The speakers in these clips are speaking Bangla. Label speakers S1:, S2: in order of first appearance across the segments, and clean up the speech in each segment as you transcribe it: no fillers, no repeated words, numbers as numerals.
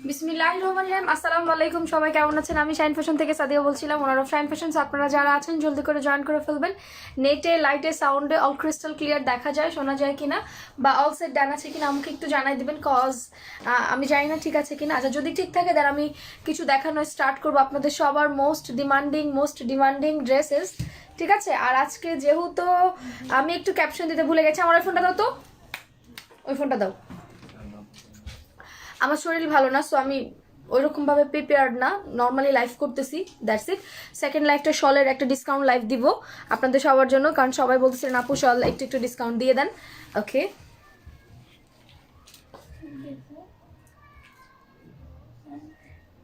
S1: বিসমিল্লাহির রহমানির রহিম। আসসালামু আলাইকুম, সবাই কেমন আছেন? আমি শাইন ফ্যাশন থেকে সাদিয়া বলছিলাম, ওনার অফ শাইন ফ্যাশন। আপনারা যারা আছেন জলদি করে জয়েন করে ফেলবেন। নেটে, লাইটে, সাউন্ডে অল ক্রিস্টাল ক্লিয়ার দেখা যায়, শোনা যায় কিনা, বা অল সেট ডান আছে কিনা আমাকে একটু জানাই দিবেন, কজ আমি জানি না ঠিক আছে কিনা। আচ্ছা, যদি ঠিক থাকে দেন আমি কিছু দেখানো স্টার্ট করবো আপনাদের সবার মোস্ট ডিমান্ডিং ড্রেসেস, ঠিক আছে? আর আজকে যেহেতু আমি একটু ক্যাপশন দিতে ভুলে গেছি, আমার ওই ফোনটা দাও তো, ওই ফোনটা দাও। আমার শরীর ভালো না, সো আমি ওইরকমভাবে প্রিপেয়ার্ড না, নর্মালি লাইভ করতেছি, দ্যাটস ইট। সেকেন্ড লাইভটা শলের একটা ডিসকাউন্ট লাইভ দিব আপনাদের সবার জন্য, কারণ সবাই বলতেছিলেন আপু শল একটু ডিসকাউন্ট দিয়ে দেন। ওকে,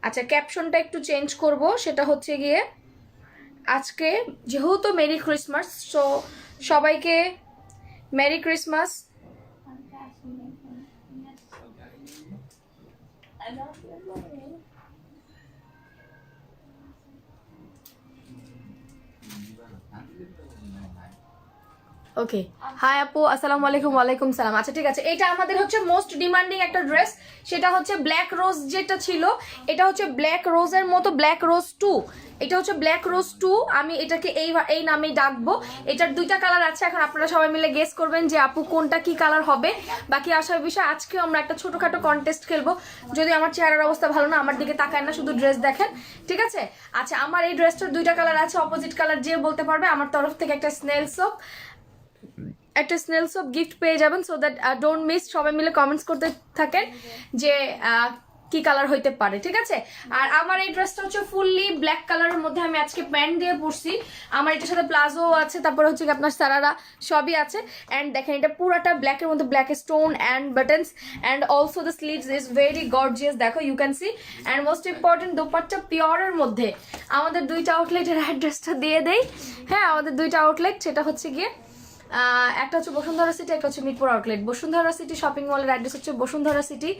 S1: আচ্ছা ক্যাপশনটা একটু চেঞ্জ করব, সেটা হচ্ছে গিয়ে আজকে যেহেতু মেরি ক্রিসমাস, সো সবাইকে মেরি ক্রিসমাস। ওকে, হাই আপু, আসসালামু আলাইকুম। ওয়ালাইকুম সালাম। আচ্ছা ঠিক আছে, এটা আমাদের হচ্ছে মোস্ট ডিমান্ডিং একটা ড্রেস, সেটা হচ্ছে ব্ল্যাক রোজ যেটা ছিল, এটা হচ্ছে ব্ল্যাক রোজের মতো ব্ল্যাক রোজ 2। এটা হচ্ছে ব্ল্যাক রোজ 2, আমি এটাকে এই নামেই ডাকবো। এটার দুইটা কালার আছে, এখন আপনারা সবাই মিলে গেস করবেন যে আপু কোনটা কি কালার হবে। বাকি আসার বিষয়, আজকেও আমরা একটা ছোটখাটো কন্টেস্ট খেলবো। যদি আমার চেহারার অবস্থা ভালো না, আমার দিকে তাকায় না, শুধু ড্রেস দেখেন, ঠিক আছে? আচ্ছা, আমার এই ড্রেসটার দুইটা কালার আছে, অপোজিট কালার যে বলতে পারবে আমার তরফ থেকে একটা স্নেল সোপ গিফট পেয়ে যাবেন। সো দ্যাট ডোন্ট মিস, সবাই মিলে কমেন্টস করতে থাকেন যে কি কালার হইতে পারে, ঠিক আছে? আর আমার এই ড্রেসটা হচ্ছে ফুললি ব্ল্যাক কালারের মধ্যে, আমি আজকে প্যান্ট দিয়ে পরছি। আমার এটার সাথে প্লাজো আছে, তারপরে হচ্ছে কি আপনার সারারা সবই আছে। অ্যান্ড দেখেন এটা পুরাটা ব্ল্যাকের মধ্যে, black stone and buttons, and also the sleeves is very gorgeous, দেখো you can see. And most important, dupatta পিওরের মধ্যে। আমাদের দুইটা আউটলেটের অ্যাড্রেসটা দিয়ে দেই। হ্যাঁ, আমাদের দুইটা আউটলেট, সেটা হচ্ছে গিয়ে একটা হচ্ছে বসুন্ধরা সিটি, একটা হচ্ছে Mirpur outlet. Bashundhara city shopping মলের অ্যাড্রেস হচ্ছে Bashundhara city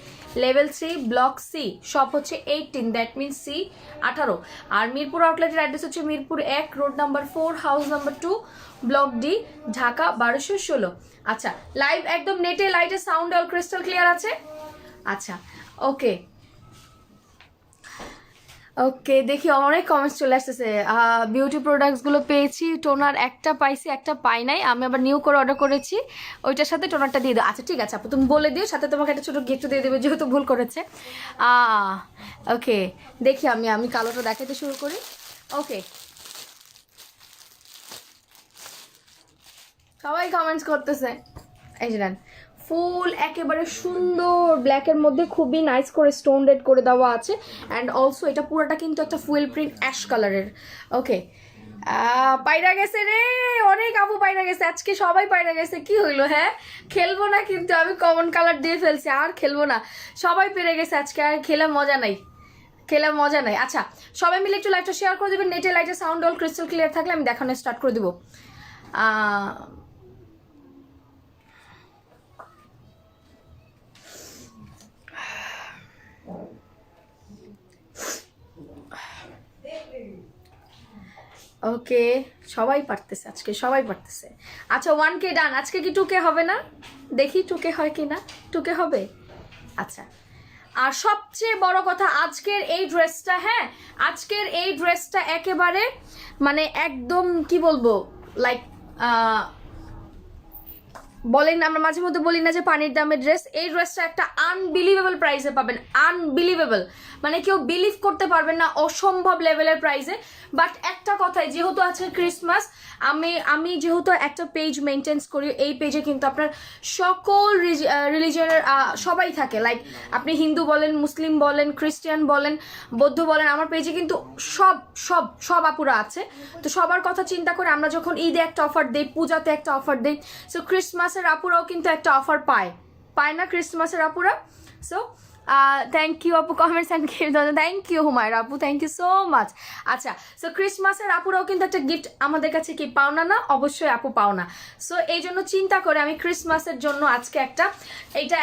S1: level 3 block C, shop হচ্ছে 18, দ্যাট মিনস সি 18। আর মিরপুর আউটলেটের অ্যাড্রেস হচ্ছে Mirpur 1, road number 4, house number 2, block D, Dhaka 1216। আচ্ছা, লাইভ একদম নেটে, লাইটে, সাউন্ড অল ক্রিস্টাল ক্লিয়ার আছে? আচ্ছা, ওকে ওকে, দেখি অনেক কমেন্টস চলে আসতেছে। বিউটি প্রোডাক্টসগুলো পেয়েছি, টোনার একটা পাইছি, একটা পাই নাই, আমি আবার নিউ করে অর্ডার করেছি, ওইটার সাথে টোনারটা দিয়ে দাও। আচ্ছা ঠিক আছে আপু, তুমি বলে দিও, সাথে তোমাকে একটা ছোটো গিফট দিয়ে দেবে যেহেতু ভুল করেছে। ওকে, দেখি আমি কালোটা দেখাতে শুরু করি। ওকে, সবাই কমেন্টস করতেছে। এই যে ফুল একেবারে সুন্দর ব্ল্যাকের মধ্যে খুবই নাইস করে স্টোন রেড করে দেওয়া আছে। অ্যান্ড অলসো এটা পুরোটা কিন্তু একটা ফুয়েল প্রিন্ট অ্যাশ কালারের। ওকে, পায়রা গেছে রে, অনেক আপু পায়রা গেছে আজকে, সবাই পায়রা গেছে। কি হইলো? হ্যাঁ, খেলবো না কিন্তু, আমি কমন কালার দিয়ে ফেলছি, আর খেলবো না। সবাই পেরে গেছে আজকে, আর খেলে মজা নাই। আচ্ছা, সবাই মিলে একটু লাইটটা শেয়ার করে দেবেন। নেটে, লাইটে, সাউন্ড অল ক্রিস্টাল ক্লিয়ার থাকলে আমি দেখানো স্টার্ট করে দেবো। ওকে, সবাই পারতেছে আজকে, সবাই পারতেছে। আচ্ছা, 1K ডান। আজকে কি 2K হবে না? দেখি 2K হয় কি না। 2K হবে। আচ্ছা, আর সবচেয়ে বড় কথা, আজকের এই ড্রেসটা, হ্যাঁ আজকের এই ড্রেসটা একেবারে মানে একদম কি বলবো, লাইক বলেন, আমরা মাঝে মধ্যে বলি না যে পানির দামের ড্রেস, এই ড্রেসটা একটা আনবিলিভেবল প্রাইসে পাবেন। আনবিলিভেবল মানে কেউ বিলিভ করতে পারবেন না, অসম্ভব লেভেলের প্রাইসে। বাট একটা কথাই, যেহেতু আছে ক্রিসমাস, আমি যেহেতু একটা পেজ মেনটেন্স করি, এই পেজে কিন্তু আপনার সকল রিলিজিয়নের সবাই থাকে। লাইক আপনি হিন্দু বলেন, মুসলিম বলেন, খ্রিস্টান বলেন, বৌদ্ধ বলেন, আমার পেজে কিন্তু সব আপুরা আছে। তো সবার কথা চিন্তা করে আমরা যখন ঈদে একটা অফার দিই, পূজাতে একটা অফার দিই, সো ক্রিসমাসের আপুরাও কিন্তু একটা অফার পায় না ক্রিসমাসের আপুরা। সো থ্যাংক ইউ আপু, comments and gift, thank you Humayra আপু, থ্যাংক ইউ সো মাচ। আচ্ছা, সো ক্রিসমাসের আপুরাও কিন্তু একটা গিফট আমাদের কাছে কি পাওনা না? অবশ্যই আপু পাওনা। সো এই জন্য চিন্তা করে আমি ক্রিসমাসের জন্য আজকে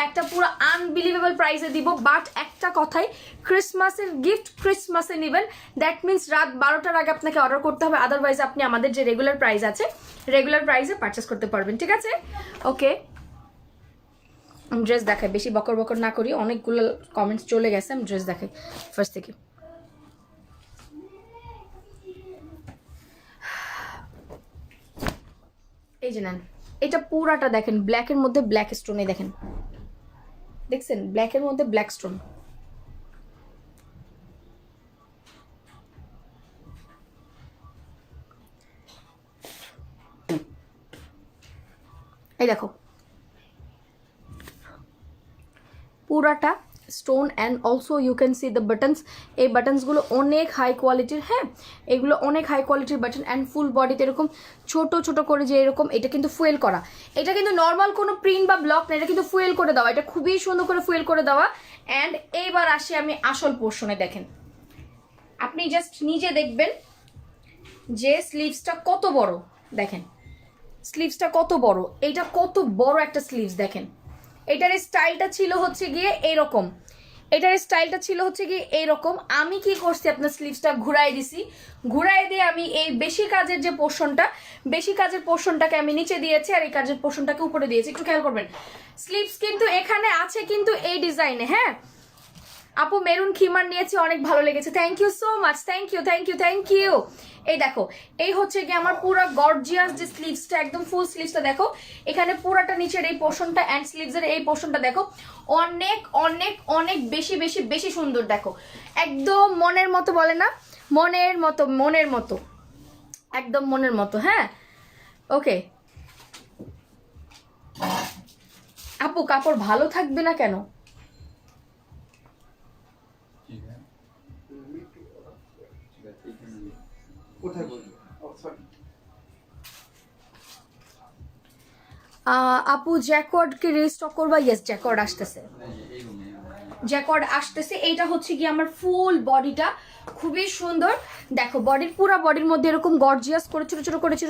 S1: একটা পুরো আনবিলিভেবল প্রাইসে দিব। বাট একটা কথাই, ক্রিসমাসের গিফট ক্রিসমাসে নেবেন, দ্যাট মিনস রাত 12টার আগে আপনাকে অর্ডার করতে হবে, আদারওয়াইজ আপনি আমাদের যে রেগুলার প্রাইস আছে, রেগুলার প্রাইসে পারচেস করতে পারবেন, ঠিক আছে? ওকে, আমি ড্রেস দেখাই, বেশি বকর বকর না করি, অনেকগুলো কমেন্টস চলে গেছে। আমি ড্রেস দেখাই ফার্স্ট থেকে। এই যে নেন, এটা পুরাটা দেখেন ব্ল্যাকের মধ্যে ব্ল্যাক স্টোনে, দেখেন দেখছেন ব্ল্যাকের মধ্যে ব্ল্যাক স্টোন। এই দেখো পুরাটা stone and also you can see the buttons. এই বাটনসগুলো অনেক হাই কোয়ালিটির, হ্যাঁ এগুলো অনেক হাই কোয়ালিটির বাটন অ্যান্ড ফুল বডিতে এরকম ছোট ছোট করে যে এরকম, এটা কিন্তু ফুয়েল করা, এটা কিন্তু নর্মাল কোনো প্রিন্ট বা ব্লক না, এটা কিন্তু ফুয়েল করে দেওয়া, এটা খুবই সুন্দর করে ফুয়েল করে দেওয়া। অ্যান্ড এইবার আসি আমি আসল পোর্শনে, দেখেন আপনি জাস্ট নিজে দেখবেন যে স্লিভসটা কত বড়, দেখেন স্লিভসটা কত বড়, এইটা কত বড় একটা স্লিভস দেখেন। এটার স্টাইলটা ছিল হচ্ছে গিয়ে এইরকম, এটার স্টাইলটা ছিল হচ্ছে গিয়ে এইরকম। আমি কি করছি, আপনার স্লিভসটা ঘুরাই দিছি, ঘুরাই দিয়ে আমি এই বেশি কাজের যে পোর্শনটা, বেশি কাজের পোর্শনটাকে আমি নিচে দিয়েছি আর এই কাজের পোর্শনটাকে উপরে দিয়েছি। একটু খেয়াল করবেন স্লিভস কিন্তু এখানে আছে কিন্তু এই ডিজাইনে। হ্যাঁ আপু মেরুন খিমার নিয়েছি, অনেক ভালো লেগেছে, thank you so much, thank you thank you thank you. এই দেখো এই হচ্ছে কি আমার পুরো গর্জিয়াস যে স্লিভসটা, একদম ফুল স্লিভসটা দেখো, এখানে পুরাটা নিচের এই পোর্শনটা অ্যান্ড স্লিভসের এই পোর্শনটা দেখো, অনেক অনেক অনেক বেশি বেশি বেশি সুন্দর। দেখো একদম মনের মতো, বলে না মনের মতো, মনের মতো, একদম মনের মতো। হ্যাঁ ওকে আপু কাপড় ভালো থাকবে না কেন? আপু জ্যাকওয়ার্ডকে রিস্টক করবা? ইয়েস জ্যাকওয়ার্ড আসতেছে, জ্যাকওয়ার্ড আসতেছে। এইটা হচ্ছে কি আমার ফুল বডিটা খুবই সুন্দর, দেখো বডির পুরো বডির মধ্যে এরকম গর্জিয়াস করে ছোট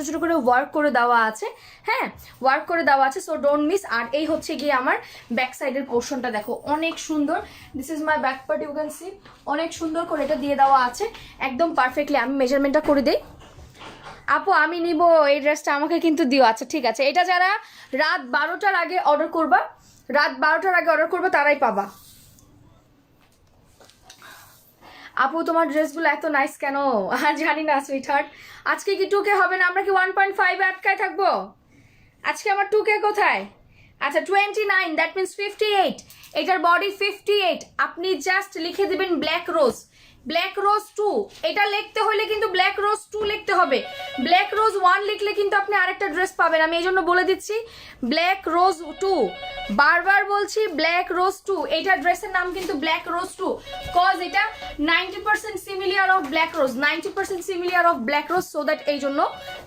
S1: ছোট করে ওয়ার্ক করে দেওয়া আছে। হ্যাঁ ওয়ার্ক করে দেওয়া আছে, সো ডোন্ট মিস। আর এই হচ্ছে গিয়ে আমার ব্যাক সাইডের পোর্শনটা দেখো অনেক সুন্দর, this is my back part, you can see অনেক সুন্দর করে এটা দিয়ে দেওয়া আছে একদম পারফেক্টলি। আমি মেজারমেন্টটা করে দিই। আপু আমি নিব এই ড্রেসটা, আমাকে কিন্তু দিও। আচ্ছা ঠিক আছে, এটা যারা রাত 12টার আগে অর্ডার করবা, রাত 12টার আগে অর্ডার করবা তারাই পাবা। আপু তোমার ড্রেসগুলো এত নাইস কেন? জানি না সুইট হার্ট, আজকে কি 2K হবে না? আমরা কি 1.5 আটকায় থাকবো? আজকে আমার 2K কোথায়? আচ্ছা 29, দ্যাট মিনস 58, এটার বডি 58। আপনি জাস্ট লিখে দিবেন ব্ল্যাক রোজ, ব্ল্যাক রোজ 2, এটা লিখতে হলে কিন্তু ব্ল্যাক রোজ 2 লিখতে হবে। ব্ল্যাক রোজ 1 লিখলে কিন্তু আপনি আরেকটা ড্রেস পাবেন, আমি এই জন্য বলে দিচ্ছি ব্ল্যাক রোজ 2, বারবার বলছি ব্ল্যাক রোজ 2। এইটা ড্রেসের নাম কিন্তু ব্ল্যাক রোজ 2, কজ এটা 90% similar of black rose, 90% similar of black rose, so that এই জন্য।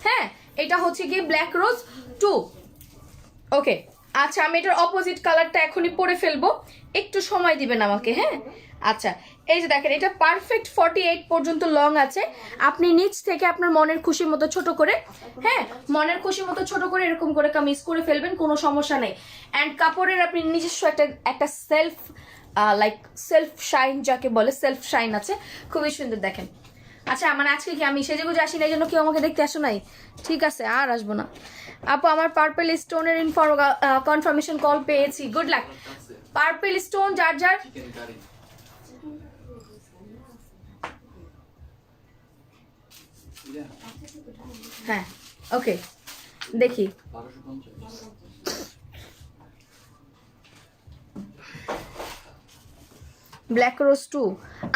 S1: হ্যাঁ এটা হচ্ছে কি ব্ল্যাক রোজ 2। ওকে আচ্ছা আমি এটার অপোজিট কালারটা এখনই পরে ফেলবো, একটু সময় দিবেন আমাকে। হ্যাঁ আচ্ছা এই যে দেখেন এটা পারফেক্ট 48 পর্যন্ত লং আছে, আপনি নিচ থেকে আপনার মনের খুশি মতো ছোট করে, হ্যাঁ মনের খুশি মতো ছোট করে এরকম করে কামিজ করে ফেলবেন, কোনো সমস্যা নেই। অ্যান্ড কাপড়ের আপনি নিজস্ব একটা সেলফ লাইক সেলফ শাইন যাকে বলে, সেলফ শাইন আছে, খুবই সুন্দর দেখেন। আচ্ছা মানে আজকে কি আমি সেজেগুজে আসি না, এই জন্য কেউ আমাকে দেখতে আসো নাই? ঠিক আছে আর আসবো না। আপু আমার পার্পল স্টোনের কনফার্মেশন কল পেয়েছি, গুড লাক। পার্পল স্টোন যার যার, হ্যাঁ ওকে দেখি ব্ল্যাক রোজ 2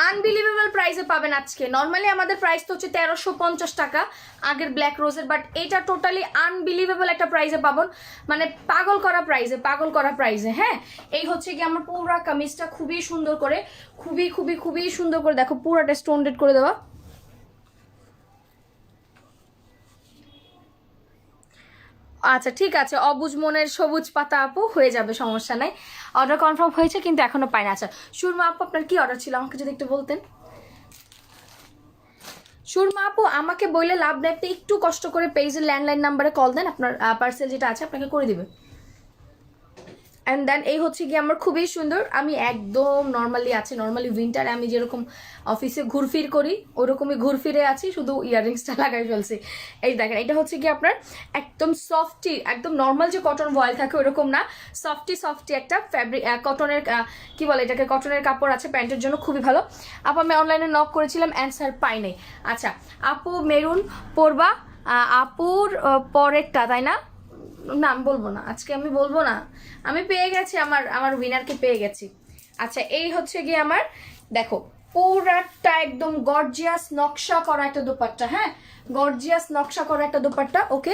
S1: আনবিলিভেবল প্রাইসে পাবেন আজকে। নর্মালি আমাদের প্রাইস তো হচ্ছে 1350 টাকা আগের ব্ল্যাক রোজের, বাট এটা টোটালি আনবিলিভেবল একটা প্রাইসে পাবেন, মানে পাগল করা প্রাইসে, পাগল করা প্রাইসে। হ্যাঁ এই হচ্ছে কি আমার পুরা কামিজটা খুবই সুন্দর করে, খুবই খুবই খুবই সুন্দর করে দেখো পুরাটা স্টোনডেড করে দেওয়া। আচ্ছা ঠিক আছে, অবুজ মনের সবুজ পাতা আপু, হয়ে যাবে সমস্যা নাই। অর্ডার কনফার্ম হয়েছে কিন্তু এখনো পাই না। আচ্ছা সুরমা আপু আপনার কি অর্ডার ছিল আমাকে যদি একটু বলতেন। সুরমা আপু আমাকে বললে লাভ নেই, আপনি একটু কষ্ট করে পেজের ল্যান্ডলাইন নাম্বারে কল দেন, আপনার পার্সেল যেটা আছে আপনাকে করে দিবে। অ্যান্ড দেন এই হচ্ছে গিয়ে আমার খুবই সুন্দর, আমি একদম নর্মালি উইন্টারে আমি যেরকম অফিসে ঘুরফির করি ওরকমই ঘুরফিরে আছি, শুধু ইয়াররিংসটা লাগাই ফেলছি। এই দেখেন এটা হচ্ছে কি আপনার একদম সফটি, একদম নর্মাল যে কটন ভয়েল থাকে ওরকম না, সফটি একটা ফ্যাব্রিক কটনের কি বলে এটাকে, কটনের কাপড় আছে প্যান্টের জন্য, খুবই ভালো। আপু আমি অনলাইনে নক করেছিলাম, অ্যান্সার পাই নাই। আচ্ছা আপু মেরুন পরবা, আপুর পরেরটা তাই না? না আমি বলবো না, আজকে আমি বলবো না, আমি পেয়ে গেছি, আমার উইনারকে পেয়ে গেছি। আচ্ছা এই হচ্ছে গিয়ে আমার, দেখো পুরাটা একদম গর্জিয়াস নকশা করা একটা দোপাট্টা, হ্যাঁ গর্জিয়াস নকশা করা একটা দোপাট্টা। ওকে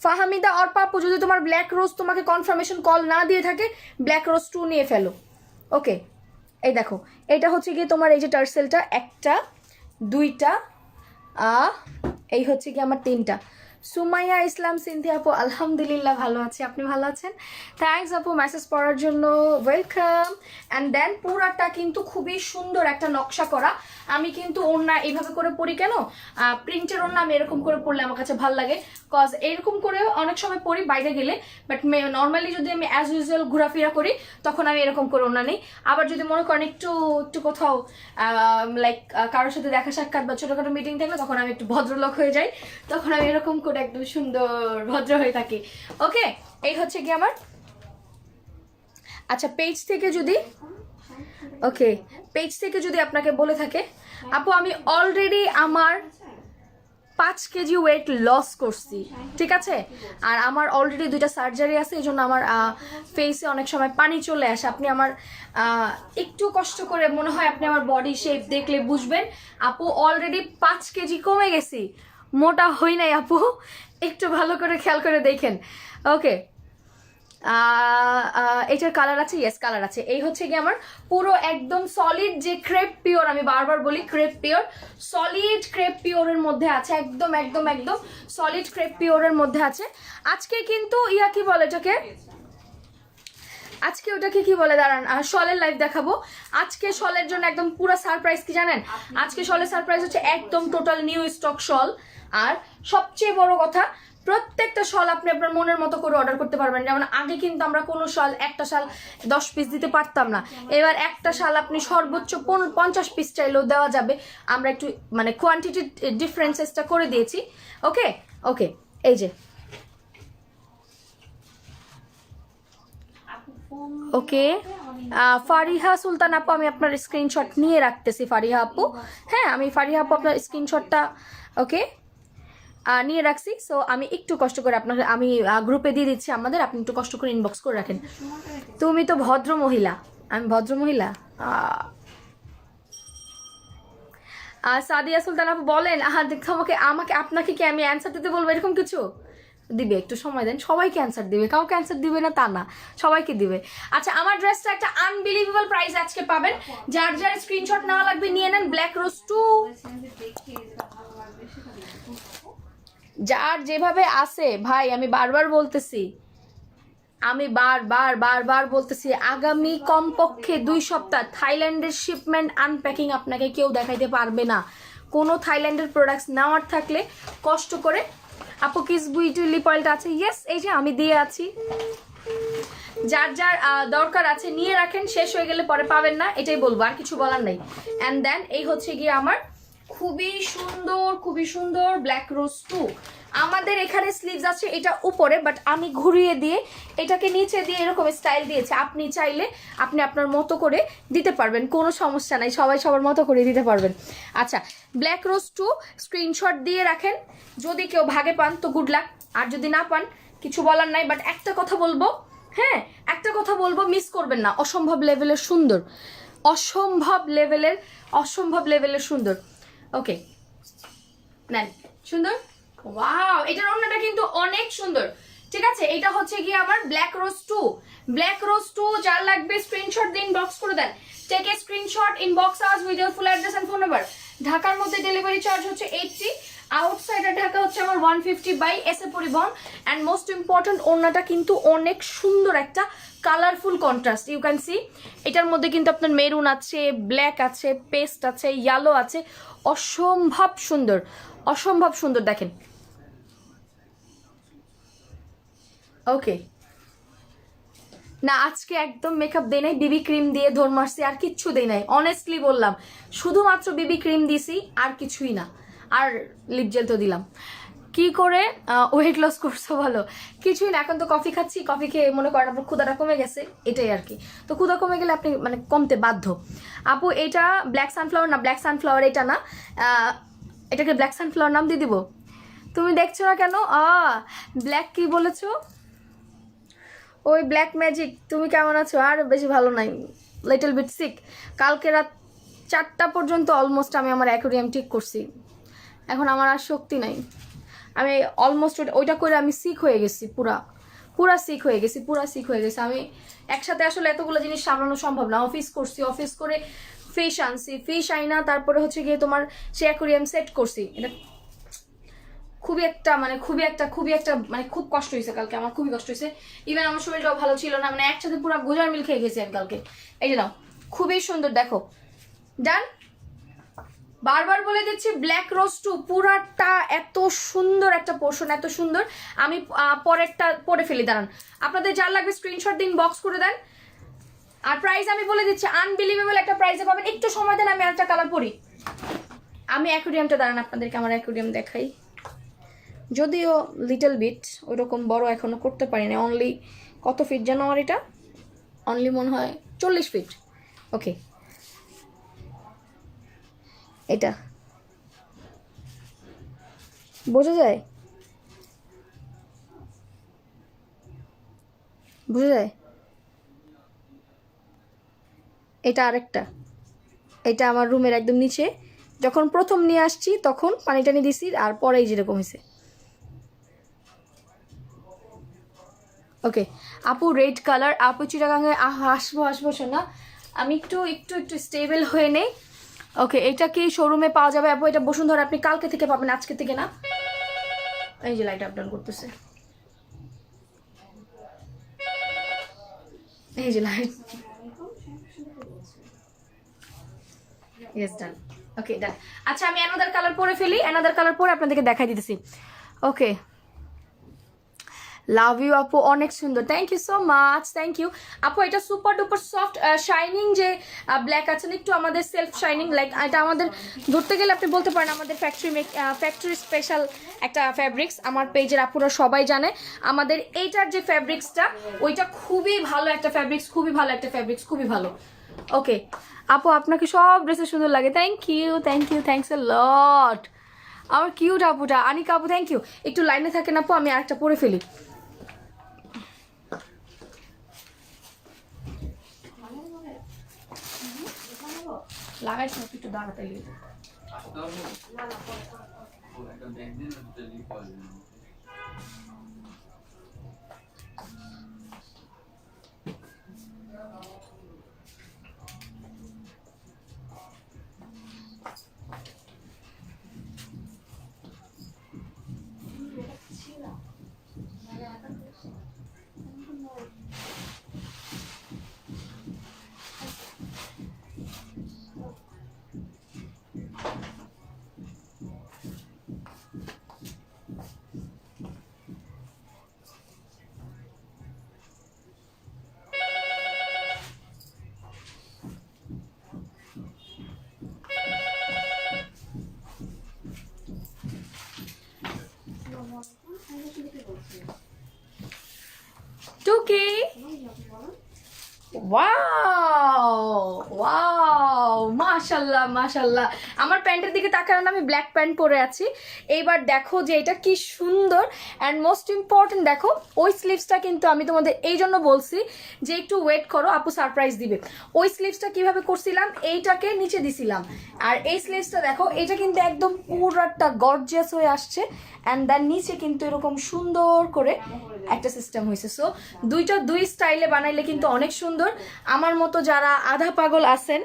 S1: ফাহামিদা আর পাপু, যদি তোমার ব্ল্যাক রোজ তোমাকে কনফার্মেশন কল না দিয়ে থাকে, ব্ল্যাক রোজ 2 নিয়ে ফেলো। ওকে এই দেখো এটা হচ্ছে গিয়ে তোমার এই যে টার্সেলটা, একটা দুইটা এই হচ্ছে কি আমার 3টা। সুমাইয়া ইসলাম সিনথিয়া আপু, আলহামদুলিল্লাহ ভালো আছি, আপনি ভালো আছেন? থ্যাংকস আপু মেসেজ পড়ার জন্য, ওয়েলকাম। অ্যান্ড দেন পুরাটা কিন্তু খুবই সুন্দর একটা নকশা করা। আমি কিন্তু ওড়না এইভাবে করে পরি কেন, প্রিন্টের ওড়না আমি এরকম করে পরলে আমার কাছে ভালো লাগে, কজ এরকম করে অনেক সময় পরি বাইরে গেলে, বাট নর্মালি যদি আমি অ্যাজ ইউজুয়াল ঘোরাফেরা করি তখন আমি এরকম করে ওড়না নেই। আবার যদি মনে করেন একটু একটু কোথাও লাইক কারোর সাথে দেখা সাক্ষাৎ বা ছোটোখাটো মিটিং থাকলে তখন আমি একটু ভদ্রলোক হয়ে যাই, তখন আমি এরকম করে একদম সুন্দর ভদ্র হয়ে থাকি। ওকে এই হচ্ছে কি আমার, আচ্ছা পেজ থেকে যদি আপনাকে বলে থাকে, আপু আমি অলরেডি আমার 5 কেজি ওয়েট লস করছি, ঠিক আছে, আর আমার অলরেডি 2টা সার্জারি আছে, এই জন্য আমার ফেসে অনেক সময় পানি চলে আসে। আপনি আমার একটু কষ্ট করে মনে হয় আপনি আমার বডি শেপ দেখলে বুঝবেন আপু অলরেডি 5 কেজি কমে গেছি, মোটা হই নাই আপু, একটু ভালো করে খেয়াল করে দেখেন। ওকে এটার কালার আছে, ইয়েস কালার আছে। এই হচ্ছে কি আমার পুরো একদম সলিড যে ক্রেপ পিওর, আমি বারবার বলি ক্রেপ পিওর, সলিড ক্রেপ পিওরের মধ্যে আছে, একদম একদম একদম সলিড ক্রেপ পিওরের মধ্যে আছে। আজকে কিন্তু কি বলে এটাকে, আজকে ওটাকে কি বলে দাঁড়ান, শলের লাইভ দেখাবো। আজকে শলের জন্য একদম পুরো সারপ্রাইজ কি জানেন, আজকে শলের সারপ্রাইজ হচ্ছে একদম টোটাল নিউ স্টক শল। আর সবচেয়ে বড় কথা, প্রত্যেকটা শল আপনি আপনার মনের মতো করে অর্ডার করতে পারবেন। যেমন আগে কিন্তু আমরা কোনো শাল, একটা শাল 10 পিস দিতে পারতাম না, এবার একটা শাল আপনি সর্বোচ্চ 50 পিস চাইলেও দেওয়া যাবে। আমরা একটু মানে কোয়ান্টিটি ডিফারেন্সেসটা করে দিয়েছি। ওকে ওকে এই যে ওকে ফারিহা সুলতান আপু, আমি আপনার স্ক্রিনশট নিয়ে রাখতেছি ফারিহা আপু, হ্যাঁ আমি ফারিহা আপু আপনার স্ক্রিনশটটা ওকে নিয়ে রাখছি। সো আমি একটু কষ্ট করে আপনাকে আমি গ্রুপে দিয়ে দিচ্ছি আমাদের, আপনি একটু কষ্ট করে ইনবক্স করে রাখেন। তুমি তো ভদ্র মহিলা, আমি ভদ্র মহিলা। সাদিয়া সুলতান আপু বলেন, দেখো আমাকে আপনাকে কি আমি অ্যান্সার দিতে বলবো এরকম কিছু? দিবে, একটু সময় দেন, সবাইকে অ্যান্সার দিবে, কাউকে অ্যান্সার দিবে না তা না, সবাইকে দিবে। আচ্ছা আমার ড্রেসটা একটা আনবিলিভেবল প্রাইস আজকে পাবেন, যার যার স্ক্রিনশট নেওয়া লাগবে নিয়ে নেন। ব্ল্যাক রোজ 2 যার যেভাবে আছে ভাই, আমি বারবার বলতেছি, আগামী কমপক্ষে 2 সপ্তাহ থাইল্যান্ডের শিপমেন্ট আনপ্যাকিং আপনাকে কেউ দেখাইতে পারবে না। কোনো থাইল্যান্ডের প্রোডাক্টস নেওয়ার থাকলে কষ্ট করে, আপু কিস বুইটি লিপ অয়েলটা আছে, ইয়েস এই যে আমি দিয়ে আছি, যার যার দরকার আছে নিয়ে রাখেন, শেষ হয়ে গেলে পরে পাবেন না, এটাই বলবো, আর কিছু বলার নাই। অ্যান্ড দেন এই হচ্ছে গিয়ে আমার খুবই সুন্দর ব্ল্যাক রোজ 2। আমাদের এখানে স্লিভস আছে এটা উপরে, বাট আমি ঘুরিয়ে দিয়ে এটাকে নিচে দিয়ে এরকম স্টাইল দিয়েছে, আপনি চাইলে আপনি আপনার মতো করে দিতে পারবেন, কোনো সমস্যা নাই, সবাই সবার মতো করে দিতে পারবেন। আচ্ছা ব্ল্যাক রোজ 2 স্ক্রিনশট দিয়ে রাখেন, যদি কেউ ভাগে পান তো গুড লাক, আর যদি না পান কিছু বলার নাই। বাট একটা কথা বলবো, হ্যাঁ একটা কথা বলবো, মিস করবেন না, অসম্ভব লেভেলের সুন্দর, অসম্ভব লেভেলের সুন্দর। ওকে নেন, সুন্দর, ওয়াও এটার ওড়নাটা কিন্তু অনেক সুন্দর, ঠিক আছে। এটা হচ্ছে গিয়ে আমার ব্ল্যাক রোজ 2, যার লাগবে স্ক্রিনশট দিন, ইনবক্স করে দেন, take a screenshot, inbox us with your full address and phone number. ঢাকার মধ্যে ডেলিভারি চার্জ হচ্ছে 80, আউটসাইডার ঢাকা হচ্ছে আমার 150 by SA Paribahan. And most important ওড়নাটা কিন্তু অনেক সুন্দর একটা colourful contrast, you can see. এটার মধ্যে কিন্তু আপনার মেরুন আছে, ব্ল্যাক আছে, পেস্ট আছে, ইয়েলো আছে, অসম্ভব সুন্দর, অসম্ভব সুন্দর দেখেন। ওকে, না আজকে একদম মেকআপ দেই নাই, বিবি ক্রিম দিয়ে ধর মারছি, আর কিচ্ছু দেই নাই, অনেস্টলি বললাম, শুধুমাত্র বিবি ক্রিম দিছি আর কিছুই না, আর লিপ জেল তো দিলাম। কি করে ওয়েট লস করছো বলো? কিছুই না, এখন তো কফি খাচ্ছি, কফি খেয়ে মনে করেন আপনার ক্ষুদাটা কমে গেছে, এটাই আর কি। তো ক্ষুদা কমে গেলে আপনি মানে কমতে বাধ্য। আপু এটা ব্ল্যাক সানফ্লাওয়ার না, ব্ল্যাক সানফ্লাওয়ার এটা না, এটাকে ব্ল্যাক সানফ্লাওয়ার নাম দিয়ে দিব? তুমি দেখছো না কেন? ব্ল্যাক কি বলেছো? ওই ব্ল্যাক ম্যাজিক। তুমি কেমন আছো? আর বেশি ভালো নাই, লিটল বিট সিক। কালকে রাত 4টা পর্যন্ত অলমোস্ট আমি আমার অ্যাকোয়ারিয়াম ঠিক করছি, এখন আমার আর শক্তি নাই। আমি অলমোস্ট ওইটা করে আমি সিক হয়ে গেছি, পুরা সিক হয়ে গেছি। আমি একসাথে আসলে এতগুলো জিনিস সামলানো সম্ভব না। অফিস করছি, অফিস করে ফিশ আনছি, ফিশ আইনা তারপরে হচ্ছে গিয়ে তোমার সে অ্যাকোয়ারিয়াম সেট করছি। এটা খুবই একটা মানে খুব কষ্ট হয়েছে কালকে, আমার খুবই কষ্ট হয়েছে। ইভেন আমার শরীরটাও ভালো ছিল না, মানে একসাথে পুরো গোজার মিল খেয়ে গেছি আমি কালকে। এই যে নাও, খুবই সুন্দর, দেখো। ডান। বারবার বলে দিচ্ছি, ব্ল্যাক রোজ 2 পুরাটা এত সুন্দর একটা পোর্শন, এত সুন্দর। আমি পরেরটা পরে ফেলি, দাঁড়ান। আপনাদের যার লাগবে স্ক্রিনশট দিন, বক্স করে দেন। আর প্রাইস আমি বলে দিচ্ছি, আনবিলিভেবল একটা প্রাইসে পাবেন। একটু সময় দেন, আমি আরেকটা কালার পরি। আমি অ্যাকোয়ারিয়ামটা, দাঁড়ান আপনাদেরকে আমার অ্যাকোয়ারিয়াম দেখাই। যদিও লিটল বিট ওইরকম বড় এখনো করতে পারি না। অনলি কত ফিট যেন আমার এটা? অনলি মনে হয় 40 ফিট। ওকে, এটা বোঝা যায়? এটা আরেকটা, এটা আমার রুমের একদম নিচে, যখন প্রথম নিয়ে আসছি তখন পানি টানি দিছি, আর পরেই যেরকম হয়েছে। ওকে আপু, রেড কালার। আপু চিটাগাঙে আসবো শোনা, আমি একটু স্টেবল হয়ে নেই। ওকে, এটা কি শোরুমে পাওয়া যাবে আপু? এটা বসুন্ধরা, আপনি কালকে থেকে পাবেন, আজকে থেকে না। এই যে লাইট আপ ডাউন করতেছে, এই যে লাইট। ইয়েস, ডান। ওকে, ডান। আচ্ছা, আমি অ্যানাদার কালার পরে ফেলি, অ্যানাদার কালার পরে আপনাদেরকে দেখাই দিতেছি। ওকে, লাভ ইউ আপু, অনেক সুন্দর, thank you so much, thank you আপু। এটা সুপার ডুপার সফট শাইনিং যে ব্ল্যাক আছে না, একটু আমাদের সেলফ শাইনিং, লাইক এটা আমাদের ধরতে গেলে আপনি বলতে পারেন আমাদের ফ্যাক্টরি স্পেশাল একটা ফ্যাব্রিক্স। আমার পেজের আপুরা সবাই জানে আমাদের এইটার যে ফ্যাব্রিক্সটা, ওইটা খুবই ভালো একটা ফ্যাব্রিক্স, খুবই ভালো। ওকে আপু, আপনাকে সব ড্রেসে সুন্দর লাগে, থ্যাংক ইউ, থ্যাংকস এ লট। আমার কিউট আপুটা, আনিকা আপু, থ্যাংক ইউ। একটু লাইনে থাকেন আপু, আমি আরেকটা পরে ফেলি। লাগাইছ একটু দাঁড়াতে লিখে টুকি। ওয়াও, মাশাল্লাহ। আমার প্যান্টের দিকে তাকানো, আমি ব্ল্যাক প্যান্ট পরে আছি। এইবার দেখো যে এটা কি সুন্দর, অ্যান্ড মোস্ট ইম্পর্টেন্ট দেখো ওই স্লিভসটা, কিন্তু আমি তোমাদের এই জন্য বলছি যে একটু ওয়েট করো, আপু সারপ্রাইজ দিবে। ওই স্লিভসটা কিভাবে করছিলাম, এইটাকে নিচে দিছিলাম, আর এই স্লিভসটা দেখো, এটা কিন্তু একদম পুরাটা গর্জিয়াস হয়ে আসছে, অ্যান্ড দেন নিচে কিন্তু এরকম সুন্দর করে একটা সিস্টেম হয়েছে। সো দুই স্টাইলে বানাইলে কিন্তু অনেক সুন্দর। আমার মতো যারা আধা পাগল আছেন,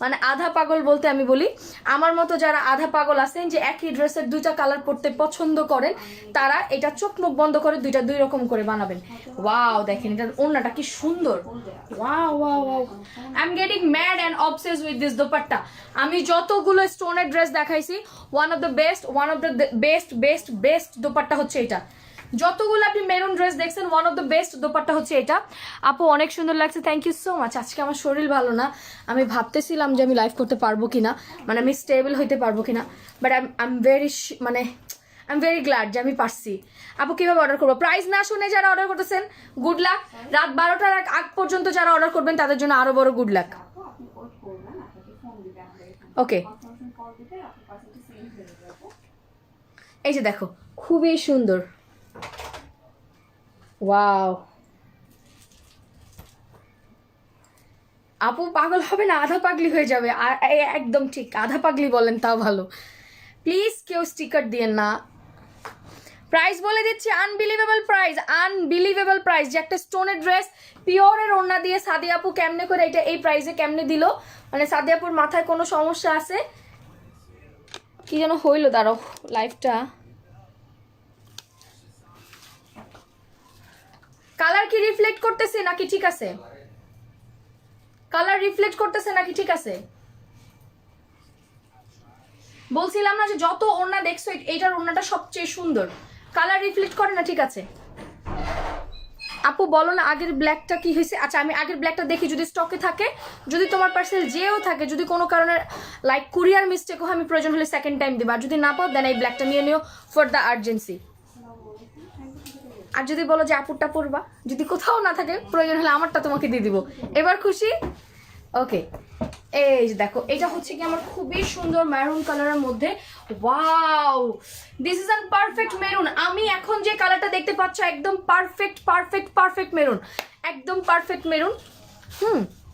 S1: মানে আধা পাগল বলতে আমি বলি আমার মতো যারা আধা পাগল আছেন যে একই ড্রেসের দুইটা কালার পরতে পছন্দ করেন, তারা এটা চোখ মুখ বন্ধ করে দুইটা দুই রকম করে বানাবেন। ওয়াও দেখেন এটার ওড়নাটা কি সুন্দর, wow wow wow, I am getting mad and obsessed with this dupatta. আমি যতগুলো স্টোনের ড্রেস দেখাইছি, one of the best dupatta হচ্ছে এটা। যতগুলো আপনি মেরুন ড্রেস দেখছেন, one of the best dupatta হচ্ছে এটা। আপু অনেক সুন্দর লাগছে, থ্যাংক ইউ সো মাচ। আজকে আমার শরীর ভালো না, আমি ভাবতেছিলাম যে আমি লাইভ করতে পারবো কিনা, মানে আমি স্টেবল হইতে পারবো কিনা, but I am very glad যে আমি পারছি। আপু কিভাবে অর্ডার করবো? প্রাইস না শুনে যারা অর্ডার করতেছেন গুড লাক, রাত 12টার আগ পর্যন্ত যারা অর্ডার করবেন তাদের জন্য আরো বড় গুড লাক। ওকে, এই যে দেখো খুবই সুন্দর, ওয়াও। আপু পাগল হবে না, আধা পাগলি হয়ে যাবে। একদম ঠিক, আধা পাগলি বলেন তাও ভালো। প্লিজ কেউ স্টিকার দিয়েন না। প্রাইস বলে দিচ্ছি, আনবিলিভেবল প্রাইস যে একটা স্টোনের ড্রেস পিওরের ওড়না দিয়ে সাদিয়া আপু কেমনে করে এটা এই প্রাইসে কেমনে দিল, মানে সাদিয়া আপুর মাথায় কোনো সমস্যা আছে কি যেন হইলো, দাঁড়াও লাইফটা। কালার কি রিফ্লেক্ট করতেছে নাকি ঠিক আছে? কালার রিফ্লেক্ট করতেছে নাকি ঠিক আছে? বলছিলাম না যে যত ওড়না দেখছো এইটার ওড়নাটা সবচেয়ে সুন্দর, কালার রিফ্লেক্ট করে না, ঠিক আছে? আপু বলো না আগের ব্ল্যাকটা কি হয়েছে? আচ্ছা আমি আগের ব্ল্যাকটা দেখি, যদি স্টকে থাকে, যদি তোমার পার্সেল যেও থাকে, যদি কোনো কারণে লাইক কুরিয়ার মিস্টেক হয়, আমি প্রয়োজন হলে সেকেন্ড টাইম দিবা। আর যদি না পাও দেন এই ব্ল্যাকটা নিয়ে নিও ফর দ্য আর্জেন্সি। আর যদি বলো যে আপুরটা পরবা, যদি কোথাও না থাকে প্রয়োজন হলে আমারটা তোমাকে দিয়ে দিব। এবার খুশি? ওকে, এই যে দেখো এটা হচ্ছে কি আমার খুবই সুন্দর মেরুন কালারের মধ্যে, wow this is an perfect maroon. আমি এখন যে কালারটা দেখতে পাচ্ছ একদম পারফেক্ট মেরুন, একদম পারফেক্ট মেরুন।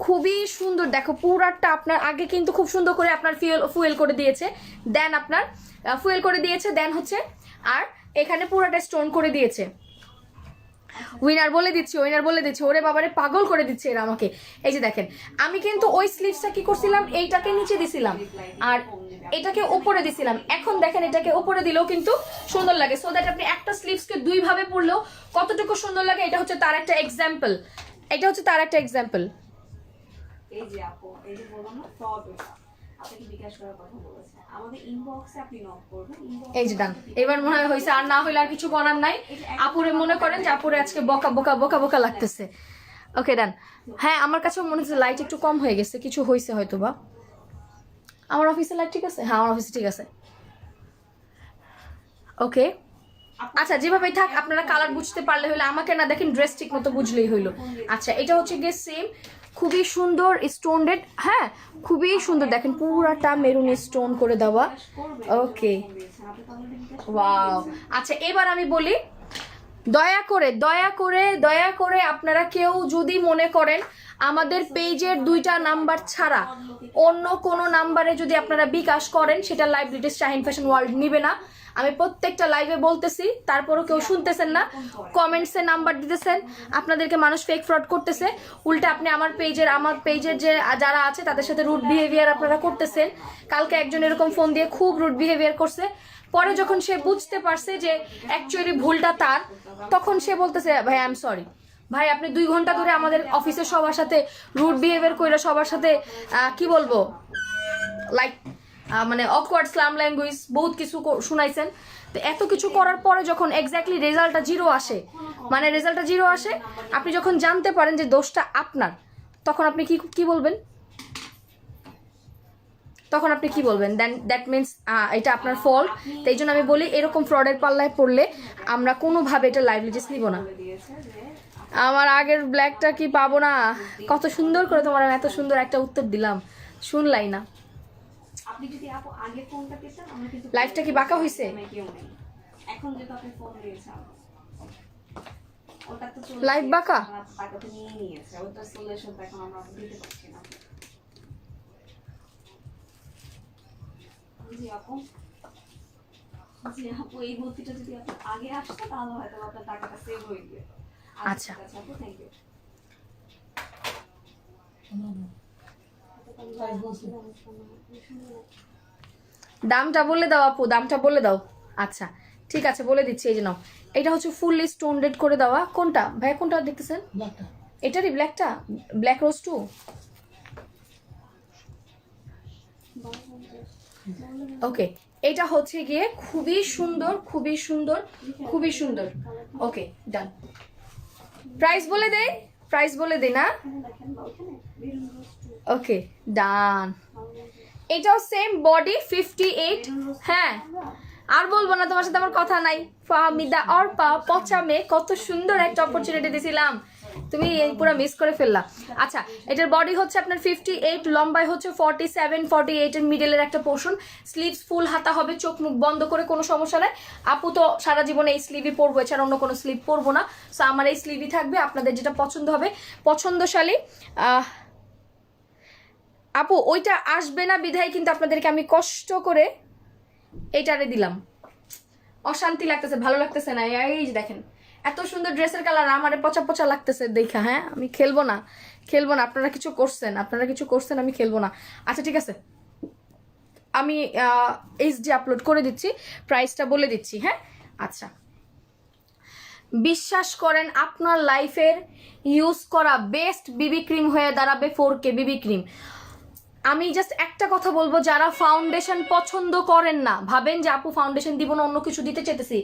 S1: খুবই সুন্দর, দেখো পুরাটা আপনার আগে কিন্তু খুব সুন্দর করে আপনার ফুয়েল করে দিয়েছে, দেন আপনার ফুয়েল করে দিয়েছে, দেন হচ্ছে আর এখানে পুরাটা স্টোন করে দিয়েছে। উইনার বলে দিচ্ছি, ওরে বাবারে পাগল করে দিচ্ছে এরা আমাকে। এই যে দেখেন আমি কিন্তু ওই স্লিভসটা কি করছিলাম, এইটাকে নিচে দিছিলাম আর এটাকে উপরে দিছিলাম। এখন দেখেন এটাকে উপরে দিলেও কিন্তু সুন্দর লাগে, সো দ্যাট আপনি একটা স্লিভসকে দুই ভাবে পরলেও কতটুকু সুন্দর লাগে। এটা হচ্ছে তার একটা এক্সাম্পল,
S2: এই যে আপু, এই যে বললাম না ফ্রড, আপনাকে বিকাশ করার কথা বলেছে, আমাদের ইনবক্সে আপনি নক করবেন।
S1: এই যে ডান, এবার মনে হয় হয়েছে, আর না হইলে আর কিছু করার নাই। আপুরে মনে করেন যে আপুরে আজকে বকা লাগতেছে। ওকে ডান। হ্যাঁ আমার কাছেও মনে হচ্ছে লাইট একটু কম হয়ে গেছে, কিছু হয়েছে হয়তো বা। আমার অফিসে লাইট ঠিক আছে? হ্যাঁ আমার অফিসে ঠিক আছে। ওকে আচ্ছা যেভাবেই থাক, আপনারা কালার বুঝতে পারলে হইলো, আমাকে না দেখেন ড্রেস ঠিক মতো বুঝলেই হইলো। আচ্ছা এটা হচ্ছে গিয়ে সেম, খুবই সুন্দর স্টোনডেড, হ্যাঁ খুবই সুন্দর, দেখেন পুরাটা মেরুন স্টোন করে দেওয়া। Okay wow. আচ্ছা এবার আমি বলি, দয়া করে আপনারা কেউ যদি মনে করেন আমাদের পেজের 2টা নাম্বার ছাড়া অন্য কোনো নাম্বারে যদি আপনারা বিকাশ করেন, সেটা লাইভ লিটেস্ট শাহিন ফ্যাশন ওয়ার্ল্ড নিবে না। আমি প্রত্যেকটা লাইভে বলতেছি, তারপরও কেউ শুনতেছেন না, কমেন্টসে নাম্বার দিতেছেন, আপনাদেরকে মানুষ ফেক ফ্রড করতেছে। উল্টে আপনি আমার পেজের যে যারা আছে তাদের সাথে রুড বিহেভিয়ার আপনারা করতেছেন। কালকে একজন এরকম ফোন দিয়ে খুব রুড বিহেভিয়ার করছে, পরে যখন সে বুঝতে পারছে যে অ্যাকচুয়ালি ভুলটা তার, তখন সে বলতেছে ভাই আই এম সরি। ভাই আপনি 2 ঘন্টা ধরে আমাদের অফিসে সবার সাথে রুড বিহেভিয়ার করে, সবার সাথে কি বলবো লাইক মানে অকওয়ার্ড স্ল্যাম ল্যাঙ্গুয়েজ বহুত কিছু শুনাইছেন। তো এত কিছু করার পরে যখন এক্স্যাক্টলি রেজাল্টটা জিরো আসে, আপনি যখন জানতে পারেন যে দোষটা আপনার, তখন আপনি কি বলবেন? তখন আপনি কি বলবেন? দেন দ্যাট মিনস এটা আপনার ফল্ট। তো এই জন্য আমি বলি এরকম ফ্রডের পাল্লায় পড়লে আমরা কোনোভাবে এটা লাইভ লিজেস নিব না। আমার আগের ব্ল্যাকটা কি পাবো না? কত সুন্দর করে তোমার এত সুন্দর একটা উত্তর দিলাম, শুনলাই না।
S2: আপনি যদি আপু আগে ফোনটা পেতেন, আমরা কিন্তু
S1: লাইফটা কি বাঁকা হইছে?
S2: এখন যেটা আপনি ফোন দিয়েছেন ওটা তো
S1: লাইভ বাঁকা,
S2: টাকাটা নিয়ে নিয়েছে, ওটা সলিউশন এখন আমরা দিতে পারছি না। জি আপু এই বুদ্ধিটা যদি আপনি আগে আসতো তাহলে হয়তো আপনার টাকাটা সেভ হয়ে যেত।
S1: আচ্ছা
S2: আপু থ্যাংক ইউ।
S1: দামটা বলে দাও আপু, দামটা বলে দাও। আচ্ছা ঠিক আছে বলে দিচ্ছি, এই যে নাও। এটা হচ্ছে ফুললি স্টোনডেড করে দেওয়া। কোনটা ভাই, কোনটা দেখতেছেন? এটারই ব্ল্যাকটা, ব্ল্যাক রোজ 2। ওকে, এটা হচ্ছে গিয়ে খুবই সুন্দর, খুবই সুন্দর, খুবই সুন্দর। ওকে ডান। প্রাইস বলে দেই, প্রাইস বলে দেই না? ওকে ডান। এটাও সেম বডি 58। হ্যাঁ আর বলবো না, তোমার সাথে আমার কথা নাই। ফাহমিদা অর্পা পচা মেয়ে, কত সুন্দর একটা অপরচুনিটি দিছিলাম, তুমি এই পুরো মিস করে ফেললা। আচ্ছা এটার বডি হচ্ছে আপনার 58, লম্বায় হচ্ছে 47, 48 এর মিডলের একটা পোর্শন। স্লিভস ফুল হাতা হবে, চোখ মুখ বন্ধ করে, কোনো সমস্যা নাই। আপু তো সারা জীবনে এই স্লিভই পরবো, এছাড়া অন্য কোনো স্লিভ পরবো না। সো আমার এই স্লিভই থাকবে, আপনাদের যেটা পছন্দ হবে পছন্দশালী। আপু ওইটা আসবে না বিধায় কিন্তু আপনাদেরকে আমি কষ্ট করে এইটারে দিলাম। অশান্তি লাগতেছে, ভালো লাগতেছে না। এই যে দেখেন এত সুন্দর ড্রেসের কালার, আমারে পচা পচা লাগতেছে দেখা। হ্যাঁ আমি খেলবো না, খেলবো না। আপনারা কিছু করছেন, আপনারা কিছু করছেন, আমি খেলবো না। আচ্ছা ঠিক আছে, আমি এইচডি আপলোড করে দিচ্ছি, প্রাইসটা বলে দিচ্ছি। হ্যাঁ আচ্ছা, বিশ্বাস করেন আপনার লাইফের ইউজ করা বেস্ট বিবি ক্রিম হয়ে দাঁড়াবে 4K বিবি ক্রিম। আমি জাস্ট একটা কথা বলবো, যারা ফাউন্ডেশন পছন্দ করেন না, ভাবেন যে আপু ফাউন্ডেশন দিব না অন্য কিছু দিতে চাইতেছি,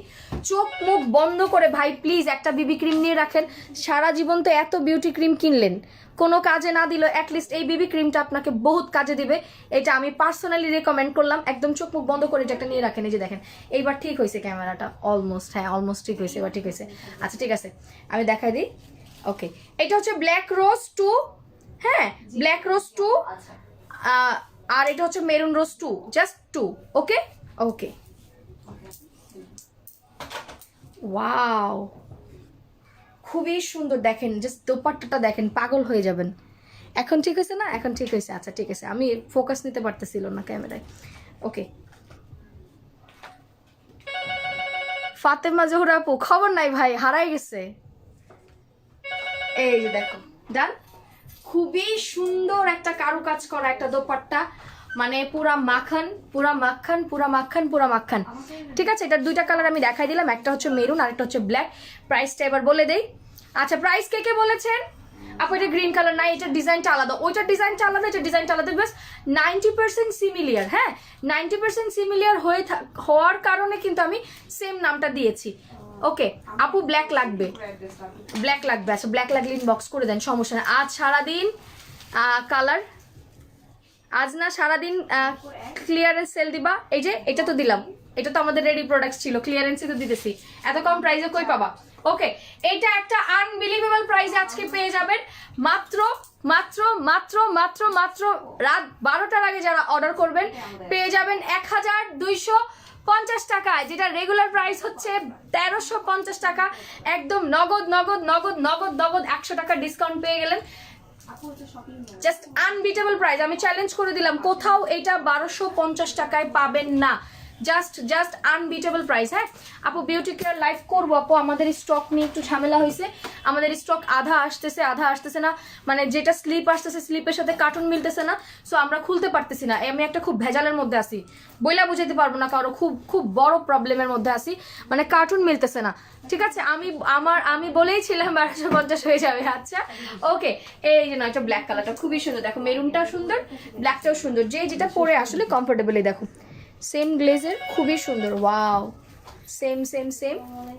S1: চোখ মুখ বন্ধ করে ভাই প্লিজ একটা বিবি ক্রিম নিয়ে রাখেন। সারা জীবন তো এত বিউটি ক্রিম কিনলেন, কোনো কাজে না দিলেও অ্যাটলিস্ট এই বিবি ক্রিমটা আপনাকে বহুত কাজে দিবে। এটা আমি পার্সোনালি রেকমেন্ড করলাম। একদম চোখ মুখ বন্ধ করে এটা একটা নিয়ে রাখেন। এই যে দেখেন এইবার ঠিক হয়েছে ক্যামেরাটা, অলমোস্ট। হ্যাঁ অলমোস্ট ঠিক হয়েছে, এবার ঠিক হয়েছে। আচ্ছা ঠিক আছে আমি দেখাই দিই। ওকে এটা হচ্ছে ব্ল্যাক রোজ 2। হ্যাঁ ব্ল্যাক রোজ 2, আর এটা হচ্ছে মেরুন রোজ 2, জাস্ট 2। ওকে ওকে ওয়াও খুবই সুন্দর। দেখেন জাস্ট দোপাট্টাটা দেখেন, পাগল হয়ে যাবেন। এখন ঠিক হয়েছে না? এখন ঠিক হয়েছে। আচ্ছা ঠিক আছে, আমি ফোকাস নিতে পারতেছিল না ক্যামেরায়। ওকে ফাতেমা জোহরা আপু, খবর নাই ভাই, হারাই গেছে। এই যে দেখো ডান, খুবই সুন্দর একটা কারুকাজ করা একটা দোপাট্টা, মানে পুরা মাখন, পুরা মাখন, পুরা মাখন, পুরা মাখন। ঠিক আছে, এটার দুইটা কালার আমি দেখাই দিলাম, একটা হচ্ছে মেরুন আর একটা হচ্ছে ব্ল্যাক। প্রাইসটা এবার বলে দেই। আচ্ছা প্রাইস কে কে বলেছেন? আপু এটা গ্রিন কালার নাই, এটার ডিজাইনটা আলাদা, ওইটার ডিজাইনটা আলাদা, এটার ডিজাইনটা আলাদা। বাস 90% সিমিলিয়ার। হ্যাঁ 90% সিমিলিয়ার হওয়ার কারণে কিন্তু আমি সেম নামটা দিয়েছি। ওকে আপু ব্ল্যাক লাগবে, ব্ল্যাক লাগবে। আচ্ছা ব্ল্যাক লাগলে ইনবক্স করে দেন, সমস্যা নেই। আজ সারাদিন কালার, আজ না সারাদিন ক্লিয়ারেন্স সেল দিবা। এই যে এটা তো দিলাম, এটা তো আমাদের রেডি প্রোডাক্টস ছিল, ক্লিয়ারেন্সে তো দিতেছি। এত কম প্রাইসে কই পাবা? ওকে এটা একটা আনবিলিভেবল প্রাইসে আজকে পেয়ে যাবেন। মাত্র মাত্র মাত্র মাত্র মাত্র রাত 12টার আগে যারা অর্ডার করবেন পেয়ে যাবেন 1250 টাকায়, যেটা রেগুলার প্রাইস হচ্ছে 1350 টাকা। একদম নগদ নগদ নগদ নগদ নগদ 100 টাকা ডিসকাউন্ট পেয়ে গেলেন। জাস্ট আনবিটেবল প্রাইস, আমি চ্যালেঞ্জ করে দিলাম, কোথাও এটা 1250 টাকায় পাবেন না। Just unbeatable price. হ্যাঁ আপু বিউটি কেয়ার লাইভ করবো আপু, আমাদের স্টক নিয়ে একটু ঝামেলা হয়েছে। আমাদের স্টক আধা আসতেছে না, মানে যেটা স্লিপ আসতেছে স্লিপের সাথে কার্টুন মিলতেছে না, সো আমরা খুলতে পারতেছি না। আমি একটা খুব ভেজালের মধ্যে আছি, বইলা বুঝাইতে পারবো না কারো, খুব খুব বড় প্রবলেমের মধ্যে আছি, মানে কার্টুন মিলতেছে না। ঠিক আছে আমি বলেইছিলাম 1250 হয়ে যাবে। আচ্ছা ওকে এই যে না, একটা ব্ল্যাক কালারটা খুবই সুন্দর, দেখো মেরুনটাও সুন্দর, ব্ল্যাকটাও সুন্দর, যে যেটা পরে আসলে কমফোর্টেবলি। দেখো সেম গ্লেজের, খুবই সুন্দর। ওয়াও সেম সেম সেম,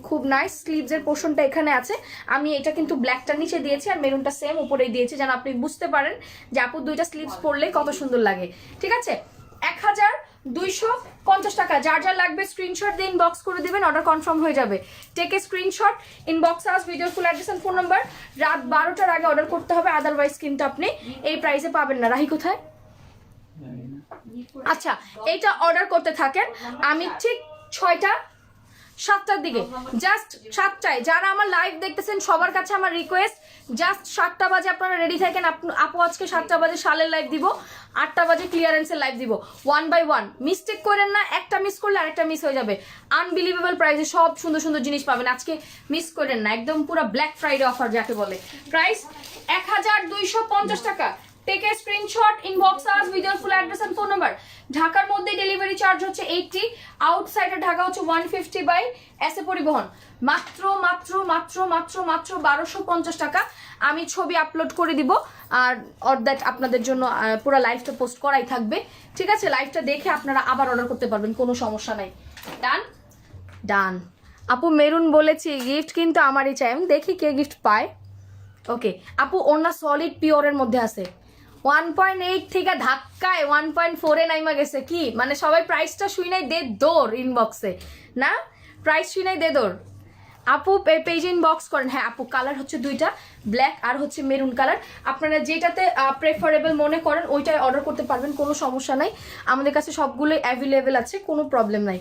S1: খুব নাইস। স্লিভসের পোর্শনটা এখানে আছে, আমি এটা কিন্তু ব্ল্যাকটা নিচে দিয়েছি আর মেরুনটা সেম উপরেই দিয়েছি, যেন আপনি বুঝতে পারেন যে আপু দুইটা স্লিভস পরলে কত সুন্দর লাগে। ঠিক আছে 1250 টাকা। যার যার লাগবে স্ক্রিনশট দিয়ে ইনবক্স করে দিবেন, অর্ডার কনফার্ম হয়ে যাবে। Take a screenshot, inbox us video full address and phone number. রাত 12টার আগে অর্ডার করতে হবে, আদারওয়াইজ কিন্তু আপনি এই প্রাইসে পাবেন না। রাহি কোথায়? আচ্ছা এইটা অর্ডার করতে থাকেন, আমি ঠিক 7টার দিকে, জাস্ট 7টায় যারা আমার লাইভ দেখতেছেন সবার কাছে আমার রিকোয়েস্ট, জাস্ট 7টা বাজে আপনারা রেডি থাকেন। আপু আজকে 7টা বাজে শালের লাইভ দিব, 8টা বাজে ক্লিয়ারেন্সের লাইভ দিব। 1 বাই 1 মিস্টেক করেন না, একটা মিস করলে আরেকটা মিস হয়ে যাবে। আনবিলিভেবল প্রাইসে সব সুন্দর সুন্দর জিনিস পাবেন, আজকে মিস করেন না। একদম পুরো ব্ল্যাক ফ্রাইডে অফার যাকে বলে। প্রাইস 1250 টাকা। Take a screenshot, inbox us with your full address and phone number. ঢাকার মধ্যে ডেলিভারি চার্জ হচ্ছে 80, আউটসাইডে ঢাকা হচ্ছে 150 বাই এসএ পরিবহন। মাত্র মাত্র মাত্র মাত্র মাত্র 1250 টাকা। আমি ছবি আপলোড করে দিব আর অর দ্যাট আপনাদের জন্য পুরো লাইভটা পোস্ট করাই থাকবে, ঠিক আছে? লাইভটা দেখে আপনারা আবার অর্ডার করতে পারবেন, কোনো সমস্যা নাই। ডান ডান। আপু মেরুন বলেছি গিফট কিন্তু আমারই চাই, আমি দেখি কে গিফট পায়। ওকে আপু, ওনা সলিড পিওরের মধ্যে আছে। 1.8 থেকে ধাক্কায় 1.4 নাইমা গেছে। কি মানে সবাই প্রাইসটা শুই নাই দে দৌড় ইনবক্সে, না প্রাইস শুই নাই দে দৌড়। আপু পেজে ইনবক্স করেন। হ্যাঁ আপু, কালার হচ্ছে দুইটা, ব্ল্যাক আর হচ্ছে মেরুন কালার। আপনারা যেটাতে প্রেফারেবল মনে করেন ওইটাই অর্ডার করতে পারবেন, কোনো সমস্যা নাই। আমাদের কাছে সবগুলোই অ্যাভেলেবেল আছে, কোনো প্রবলেম নাই।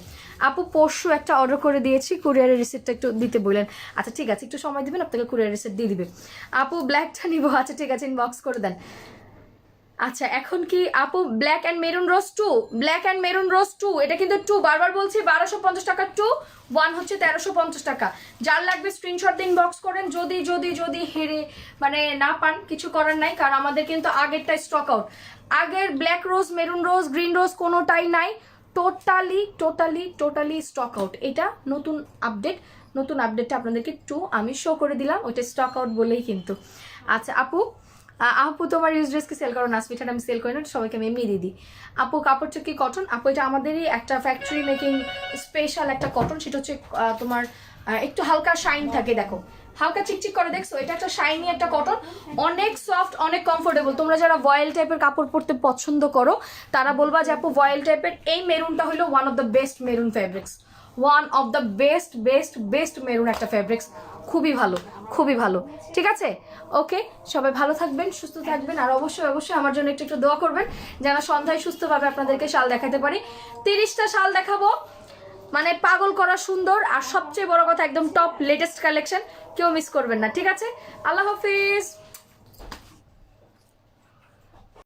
S1: আপু পরশু একটা অর্ডার করে দিয়েছি, কুরিয়ারের রিসিপ্টটা একটু দিতে বললেন। আচ্ছা ঠিক আছে, একটু সময় দিবেন, আপনাকে কুরিয়ার রিসিপ্ট দিয়ে দিবে। আপু ব্ল্যাকটা নিব, আচ্ছা ঠিক আছে, ইনবক্স করে দেন। আচ্ছা এখন কি আপু black and maroon rose 2, black and maroon rose 2, এটা কিন্তু 2 বারবার বলছি, 1250 টাকা 2, 1 হচ্ছে 1350 টাকা। যার লাগবে স্ক্রিনশট দিন, ইনবক্স করেন। যদি যদি যদি হেরে মানে না পান কিছু করার নাই, কারণ আমাদের কিন্তু আগেরটা স্টক আউট। আগের ব্ল্যাক রোজ, মেরুন রোজ, গ্রিন রোজ কোনোটাই নাই, totally totally totally stock out. এটা নতুন আপডেট, নতুন আপডেটটা আপনাদেরকে 2 আমি শো করে দিলাম, ওইটা স্টক আউট বলেই কিন্তু। আচ্ছা আপু, আপু তোমার ইউজ ড্রেসকে সেল করো না, স্পিটার আমি সেল করি না, সবাইকে আমি এমনি দিয়ে দিই। আপু কাপড়টা কি কটন? আপু এটা আমাদেরই একটা ফ্যাক্টরি মেকিং স্পেশাল একটা কটন, সেটা হচ্ছে তোমার একটু হালকা শাইন থাকে, দেখো হালকা চিকচিক করে, দেখছো? এটা একটা শাইনি একটা কটন, অনেক সফট, অনেক কমফোর্টেবল। তোমরা যারা ভয়েল টাইপের কাপড় পরতে পছন্দ করো তারা বলবা যে আপু ভয়েল টাইপের এই মেরুনটা হলো one of the best maroon fabrics, one of the best best best maroon একটা ফ্যাব্রিক্স, খুবই ভালো, খুবই ভালো। ঠিক আছে, ওকে, সবাই ভালো থাকবেন, সুস্থ থাকবেন, আর অবশ্যই অবশ্যই আমার জন্য একটু একটু দোয়া করবেন যেন সন্ধ্যায় সুস্থভাবে আপনাদেরকে শাল দেখাতে পারি। 30টা শাল দেখাবো, মানে পাগল করা সুন্দর, আর সবচেয়ে বড় কথা একদম টপ লেটেস্ট কালেকশন, কেউ মিস করবেন না। ঠিক আছে, আল্লাহ হাফিজ।